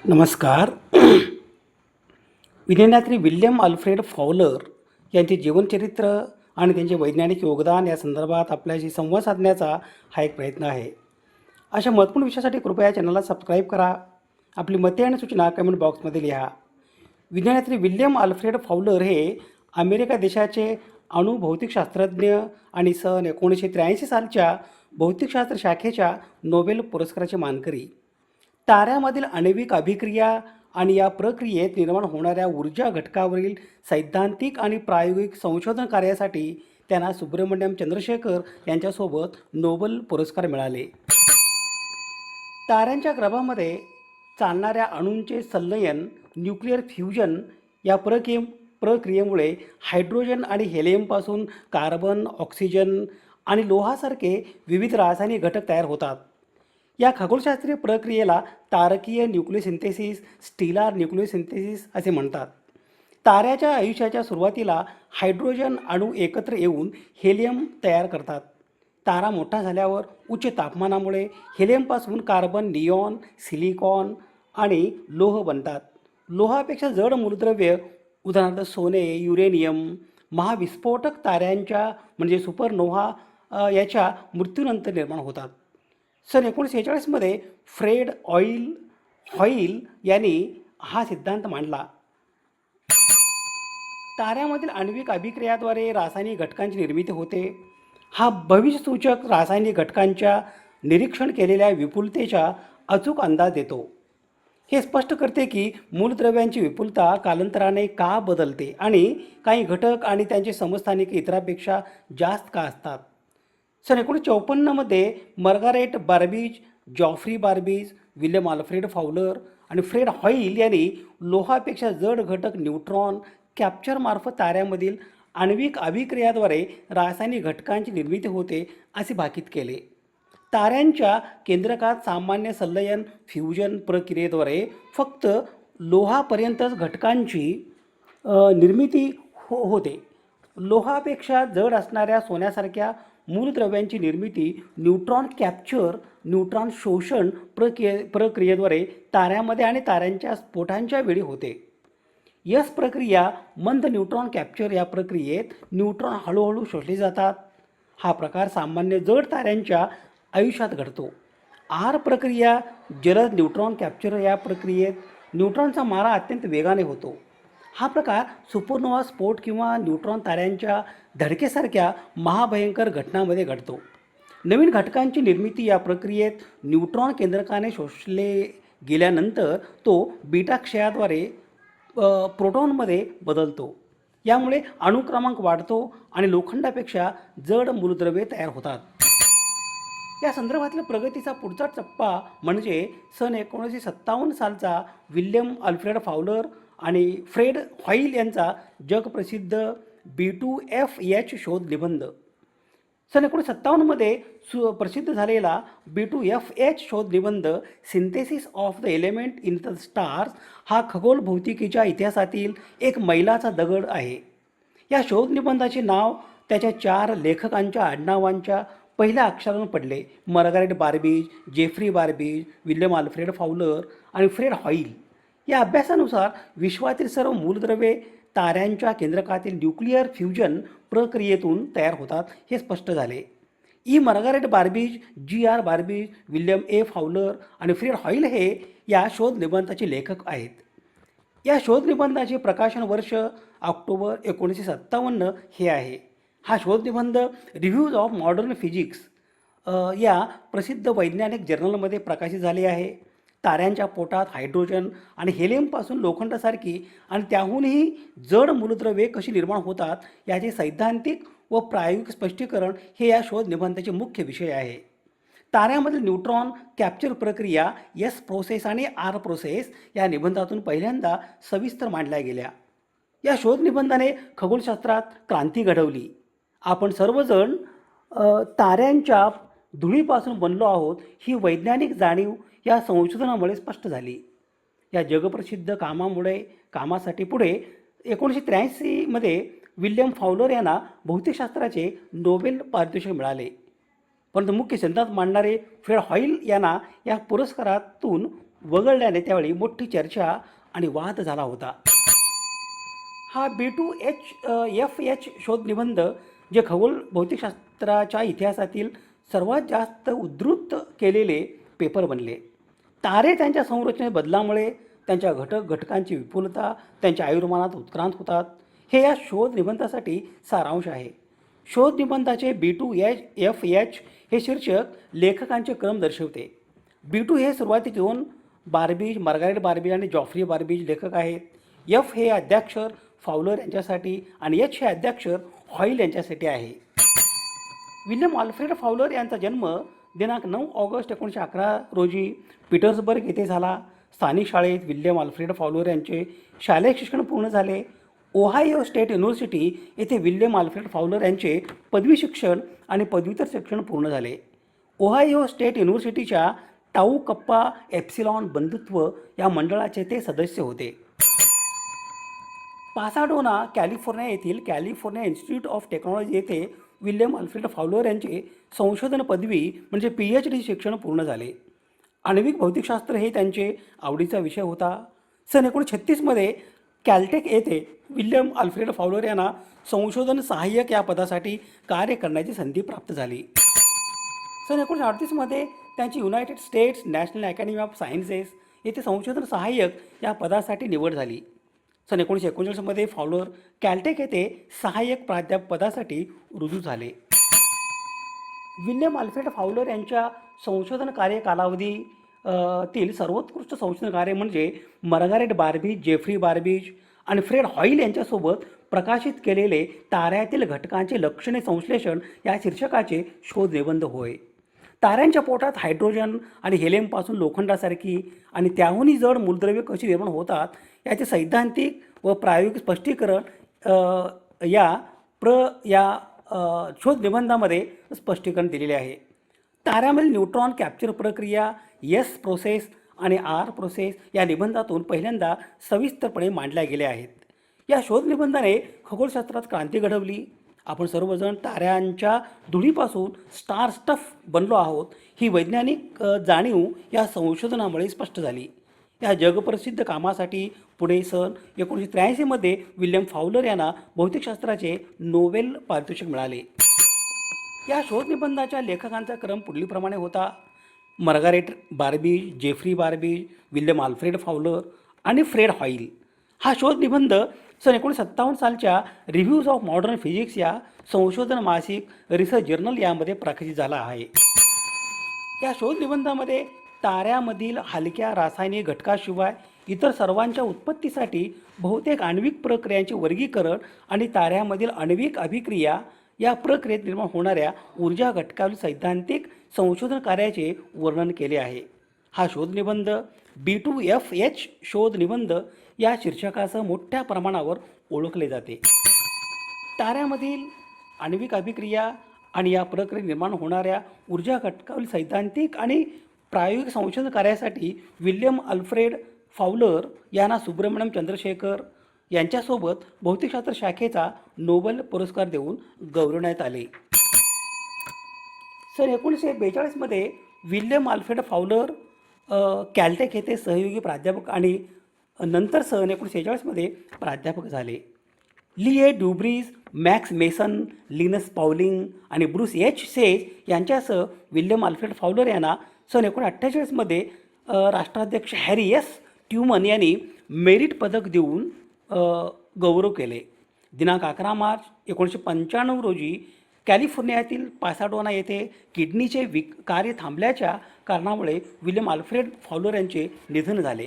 नमस्कार. विज्ञानयात्री William Alfred Fowler यांचे जीवनचरित्र आणि त्यांचे वैज्ञानिक योगदान या संदर्भात आपल्याशी संवाद साधण्याचा हा एक प्रयत्न आहे. अशा महत्त्वपूर्ण विषयासाठी कृपया चॅनलला सबस्क्राईब करा. आपली मते आणि सूचना कमेंट बॉक्समध्ये लिहा. विज्ञानयात्री विल्यम अल्फ्रेड फॉवलर हे अमेरिका देशाचे अणुभौतिकशास्त्रज्ञ आणि सन 1983 सालच्या भौतिकशास्त्र शाखेच्या नोबेल पुरस्काराचे मानकरी. ताऱ्यामधील आण्विक अभिक्रिया आणि या प्रक्रियेत निर्माण होणाऱ्या ऊर्जा घटकावरील सैद्धांतिक आणि प्रायोगिक संशोधन कार्यासाठी त्यांना सुब्रमण्यम चंद्रशेखर यांच्यासोबत नोबेल पुरस्कार मिळाले. ताऱ्यांच्या गर्भामध्ये चालणाऱ्या अणूंचे संलयन न्यूक्लिअर फ्युजन या प्रक्रियेमुळे हायड्रोजन आणि हेलियमपासून कार्बन, ऑक्सिजन आणि लोहासारखे विविध रासायनिक घटक तयार होतात. या खगोलशास्त्रीय प्रक्रियेला तारकीय न्यूक्लियोसिंथेसिस, स्टिलार न्यूक्लियोसिंथेसिस असे म्हणतात. ताऱ्याच्या आयुष्याच्या सुरुवातीला हायड्रोजन अणू एकत्र येऊन हेलियम तयार करतात. तारा मोठा झाल्यावर उच्च तापमानामुळे हेलियमपासून कार्बन, निऑन, सिलिकॉन आणि लोह बनतात. लोहापेक्षा जड मूलद्रव्य उदाहरणार्थ सोने, युरेनियम, महाविस्फोटक ताऱ्यांच्या म्हणजे सुपरनोव्हा याच्या मृत्यूनंतर निर्माण होतात. सन 1946 फ्रेड हॉईल यांनी हा सिद्धांत मांडला. ताऱ्यामधील आण्विक अभिक्रियाद्वारे रासायनिक घटकांची निर्मिती होते. हा भविष्यसूचक रासायनिक घटकांच्या निरीक्षण केलेल्या विपुलतेचा अचूक अंदाज देतो. हे स्पष्ट करते की मूलद्रव्यांची विपुलता कालांतराने का बदलते आणि काही घटक आणि त्यांचे समस्थानिक इतरांपेक्षा जास्त का असतात. सन 1954 Margaret Burbidge, Geoffrey Burbidge, William Alfred Fowler आणि फ्रेड हॉईल यांनी लोहापेक्षा जड घटक न्यूट्रॉन कॅप्चरमार्फत ताऱ्यामधील आण्विक अभिक्रियाद्वारे रासायनिक घटकांची निर्मिती होते असे भाकीत केले. ताऱ्यांच्या केंद्रकात सामान्य संलयन फ्युजन प्रक्रियेद्वारे फक्त लोहापर्यंतच घटकांची निर्मिती होते. लोहापेक्षा जड असणाऱ्या सोन्यासारख्या मूलद्रव्यांची निर्मिती न्यूट्रॉन कॅप्चर, न्यूट्रॉन शोषण प्रक्रियेद्वारे ताऱ्यामध्ये आणि ताऱ्यांच्या स्फोटांच्या वेळी होते. यस प्रक्रिया मंद न्यूट्रॉन कॅप्चर या प्रक्रियेत न्यूट्रॉन हळूहळू शोषले जातात. हा प्रकार सामान्य जड ताऱ्यांच्या आयुष्यात घडतो. आर प्रक्रिया जलद न्यूट्रॉन कॅप्चर या प्रक्रियेत न्यूट्रॉनचा मारा अत्यंत वेगाने होतो. हा प्रकार सुपरनोवा स्फोट किंवा न्यूट्रॉन ताऱ्यांच्या धडकेसारख्या महाभयंकर घटनांमध्ये घडतो. नवीन घटकांची निर्मिती या प्रक्रियेत न्यूट्रॉन केंद्रकाने शोषले गेल्यानंतर तो बीटा क्षयाद्वारे प्रोटॉनमध्ये बदलतो. यामुळे अणुक्रमांक वाढतो आणि लोखंडापेक्षा जड मूलद्रव्ये तयार होतात. या संदर्भातील प्रगतीचा पुढचा टप्पा म्हणजे सन 1957 सालचा विल्यम अल्फ्रेड फॉवलर आणि फ्रेड हॉईल यांचा जगप्रसिद्ध B2F-H शोध निबंध. सन 1957 प्रसिद्ध झालेला B2F-H शोध निबंध synthesis of the element in the stars हा खगोल भौतिकीच्या इतिहासातील एक मैलाचा दगड आहे. या शोध निबंधाचे नाव त्याच्या 4 लेखकांच्या आडनावांच्या पहिल्या अक्षरांवर पडले: Margaret Burbidge, Geoffrey Burbidge, William Alfred Fowler आणि फ्रेड हॉईल. या अभ्यासानुसार विश्वातील सर्व मूलद्रव्ये ताऱ्यांच्या केंद्रकातील न्यूक्लिअर फ्युजन प्रक्रियेतून तयार होतात हे स्पष्ट झाले. मार्गारेट बार्बीज, GR बार्बीज, विल्यम ए फॉवलर आणि फ्रेड हॉईल हे या शोध निबंधाचे लेखक आहेत. या शोध निबंधाचे प्रकाशन वर्ष ऑक्टोबर 1957 हे आहे. हा शोध निबंध रिव्ह्यूज ऑफ मॉडर्न फिजिक्स या प्रसिद्ध वैज्ञानिक जर्नलमध्ये प्रकाशित झाले आहे. ताऱ्यांच्या पोटात हायड्रोजन आणि हेलियमपासून लोखंडासारखी आणि त्याहूनही जड मूलद्रव्ये कशी निर्माण होतात याचे सैद्धांतिक व प्रायोगिक स्पष्टीकरण हे या शोध निबंधाचे मुख्य विषय आहे. ताऱ्यामधील न्यूट्रॉन कॅप्चर प्रक्रिया एस प्रोसेस आणि आर प्रोसेस या निबंधातून पहिल्यांदा सविस्तर मांडल्या गेल्या. या शोध निबंधाने खगोलशास्त्रात क्रांती घडवली. आपण सर्वजण ताऱ्यांच्या धुळीपासून बनलो आहोत ही वैज्ञानिक जाणीव या संशोधनामुळे स्पष्ट झाली. या जगप्रसिद्ध कामासाठी पुढे 1983 विल्यम फॉवलर यांना भौतिकशास्त्राचे नोबेल पारितोषिक मिळाले. परंतु मुख्य सिद्धांत मांडणारे फ्रेड हॉईल यांना या पुरस्कारातून वगळल्याने त्यावेळी मोठी चर्चा आणि वाद झाला होता. हा B2H शोध निबंध जे खगोल भौतिकशास्त्राच्या इतिहासातील सर्वात जास्त उद्धृत केलेले पेपर बनले. तारे त्यांच्या संरचनेत बदलामुळे त्यांच्या घटकांची विपुलता त्यांच्या आयुर्मानात उत्क्रांत होतात, हे या शोध निबंधासाठी सारांश आहे. शोध निबंधाचे B2F हे शीर्षक लेखकांचे क्रम दर्शवते. B2 हे सुरुवातीचे दोन बार्बीज, मार्गारेट बार्बीज आणि जॉफ्री बार्बीज लेखक आहेत. F हे अद्याक्षर फाउलर यांच्यासाठी आणि H हे अद्याक्षर हॉईल यांच्यासाठी आहे. विल्यम आल्फ्रेड फाउलर यांचा जन्म दिनांक 9 ऑगस्ट 1911 रोजी पीटर्सबर्ग येथे झाला. स्थानिक शाळेत विल्यम आल्फ्रेड फाउलर यांचे शालेय शिक्षण पूर्ण झाले. ओहायो स्टेट युनिव्हर्सिटी येथे विल्यम आल्फ्रेड फाउलर यांचे पदवी शिक्षण आणि पदव्युत्तर शिक्षण पूर्ण झाले. ओहायो स्टेट युनिव्हर्सिटीच्या टाऊ कप्पा एप्सिलॉन बंधुत्व या मंडळाचे ते सदस्य होते. पासाडोना, कॅलिफोर्निया येथील कॅलिफोर्निया इन्स्टिट्यूट ऑफ टेक्नॉलॉजी येथे विल्यम आल्फ्रेड फाउलर यांचे संशोधन पदवी म्हणजे PhD शिक्षण पूर्ण झाले. आण्विक भौतिकशास्त्र हे त्यांचे आवडीचा विषय होता. सन 1936 कॅल्टेक येथे विल्यम आल्फ्रेड फाउलर यांना संशोधन सहाय्यक या पदासाठी कार्य करण्याची संधी प्राप्त झाली. सन 1938 त्यांची United states national academy of sciences येथे संशोधन सहाय्यक या पदासाठी निवड झाली. सन 1939 फाउलर कॅल्टेक येथे सहाय्यक प्राध्यापक पदासाठी रुजू झाले. विल्यम आल्फ्रेड फाउलर यांच्या संशोधन कार्य कालावधी तील सर्वोत्कृष्ट संशोधन कार्य म्हणजे मार्गारेट बार्बीज, जेफ्री बार्बीज आणि फ्रेड हॉईल यांच्यासोबत प्रकाशित केलेले ताऱ्यातील घटकांचे लक्षणे संश्लेषण या शीर्षकाचे शोध निबंध होय. ताऱ्यांच्या पोटात हायड्रोजन आणि हेलियमपासून लोखंडासारखी आणि त्याहूनही जड मूलद्रव्ये कशी निर्माण होतात याचे सैद्धांतिक व प्रायोगिक स्पष्टीकरण या शोध निबंधामध्ये स्पष्टीकरण दिलेले आहे. ताऱ्यामधील न्यूट्रॉन कॅप्चर प्रक्रिया S प्रोसेस आणि R प्रोसेस या निबंधातून पहिल्यांदा सविस्तरपणे मांडल्या गेल्या आहेत. या शोध निबंधाने खगोलशास्त्रात क्रांती घडवली. आपण सर्वजण ताऱ्यांच्या धुळीपासून स्टार स्टफ बनलो आहोत ही वैज्ञानिक जाणीव या संशोधनामुळे स्पष्ट झाली. या जगप्रसिद्ध कामासाठी पुढे सन 1983 विल्यम फाउलर यांना भौतिकशास्त्राचे नोबेल पारितोषिक मिळाले. या शोध निबंधाच्या लेखकांचा क्रम पुढीलप्रमाणे होता: Margaret Burbidge, Geoffrey Burbidge, William Alfred Fowler आणि फ्रेड हॉईल. हा शोध निबंध सन 1957 सालच्या रिव्ह्यूज ऑफ मॉडर्न फिजिक्स या संशोधन मासिक रिसर्च जर्नल यामध्ये प्रकाशित झाला आहे. या शोध निबंधामध्ये ताऱ्यामधील हलक्या रासायनिक घटकाशिवाय इतर सर्वांच्या उत्पत्तीसाठी बहुतेक आण्विक प्रक्रियांचे वर्गीकरण आणि ताऱ्यामधील आण्विक अभिक्रिया या प्रक्रियेत निर्माण होणाऱ्या ऊर्जा घटकावरील सैद्धांतिक संशोधन कार्याचे वर्णन केले आहे. हा शोध निबंध B2F शोध निबंध या शीर्षकासह मोठ्या प्रमाणावर ओळखले जाते. ताऱ्यामधील आण्विक अभिक्रिया आणि या प्रक्रियेत निर्माण होणाऱ्या ऊर्जा घटकावरील सैद्धांतिक आणि प्रायोगिक संशोधन कार्यासाठी विल्यम आल्फ्रेड फाउलर यांना सुब्रमण्यम चंद्रशेखर यांच्यासोबत भौतिकशास्त्र शाखेचा नोबेल पुरस्कार देऊन गौरवण्यात आले. सन 1942 विल्यम आल्फ्रेड फाउलर कॅल्टेक येथे सहयोगी प्राध्यापक आणि नंतर सन 1946 प्राध्यापक झाले. ली ड्युब्रीज, मॅक्स मेसन, लिनस पाउलिंग आणि ब्रूस सेज यांच्यासह विल्यम आल्फ्रेड फाउलर यांना सन 1948 राष्ट्राध्यक्ष हॅरी ट्यूमन यांनी मेरिट पदक देऊन गौरव केले. दिनांक 11 मार्च 1995 रोजी कॅलिफोर्नियातील पासाडोना येथे किडनीचे कार्य थांबल्याच्या कारणामुळे विल्यम आल्फ्रेड फाउलर यांचे निधन झाले.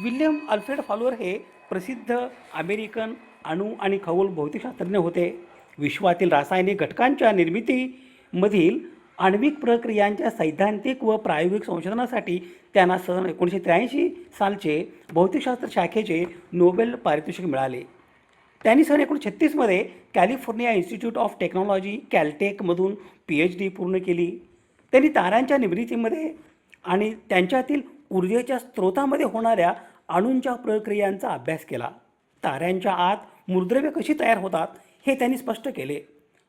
विल्यम आल्फ्रेड फाउलर हे प्रसिद्ध अमेरिकन अणु आणि खगोल भौतिकशास्त्रज्ञ होते. विश्वातील रासायनिक घटकांच्या निर्मितीमधील आण्विक प्रक्रियांच्या सैद्धांतिक व प्रायोगिक संशोधनासाठी त्यांना सन 1983 सालचे भौतिकशास्त्र शाखेचे नोबेल पारितोषिक मिळाले. त्यांनी सन 1936 कॅलिफोर्निया इन्स्टिट्यूट ऑफ टेक्नॉलॉजी कॅल्टेकमधून PhD पूर्ण केली. त्यांनी ताऱ्यांच्या निर्मितीमध्ये आणि त्यांच्यातील ऊर्जेच्या स्रोतामध्ये होणाऱ्या अणूंच्या प्रक्रियांचा अभ्यास केला. ताऱ्यांच्या आत मूलद्रव्ये कशी तयार होतात हे त्यांनी स्पष्ट केले.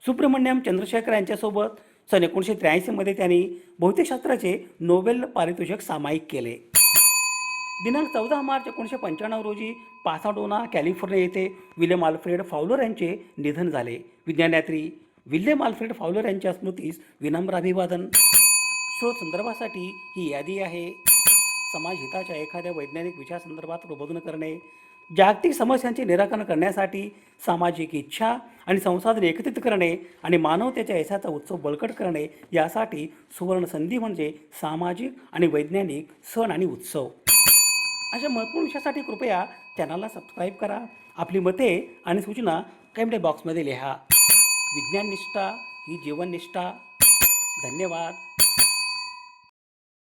सुब्रमण्यम चंद्रशेखर यांच्यासोबत सन 1983मध्ये त्यांनी भौतिकशास्त्राचे नोबेल पारितोषिक सामायिक केले. दिनांक 14 मार्च 1995 रोजी पासाडोना, कॅलिफोर्निया येथे विल्यम आल्फ्रेड फाउलर यांचे निधन झाले. विज्ञानयात्री विल्यम आल्फ्रेड फाउलर यांच्या स्मृतीस विनम्र अभिवादन. शोध संदर्भासाठी ही यादी आहे. समाज हिताच्या एखाद्या वैज्ञानिक विचारासंदर्भात प्रबोधन करणे, जागतिक समस्यांचे निराकरण करण्यासाठी सामाजिक इच्छा आणि संसाधने एकत्रित करणे आणि मानवतेच्या यशाचा उत्सव बळकट करणे यासाठी सुवर्ण संधी म्हणजे सामाजिक आणि वैज्ञानिक सण आणि उत्सव. अशा महत्त्वपूर्ण विषयासाठी कृपया चॅनलला सबस्क्राईब करा. आपली मते आणि सूचना कमेंट बॉक्समध्ये लिहा. विज्ञान निष्ठा ही जीवननिष्ठा. धन्यवाद.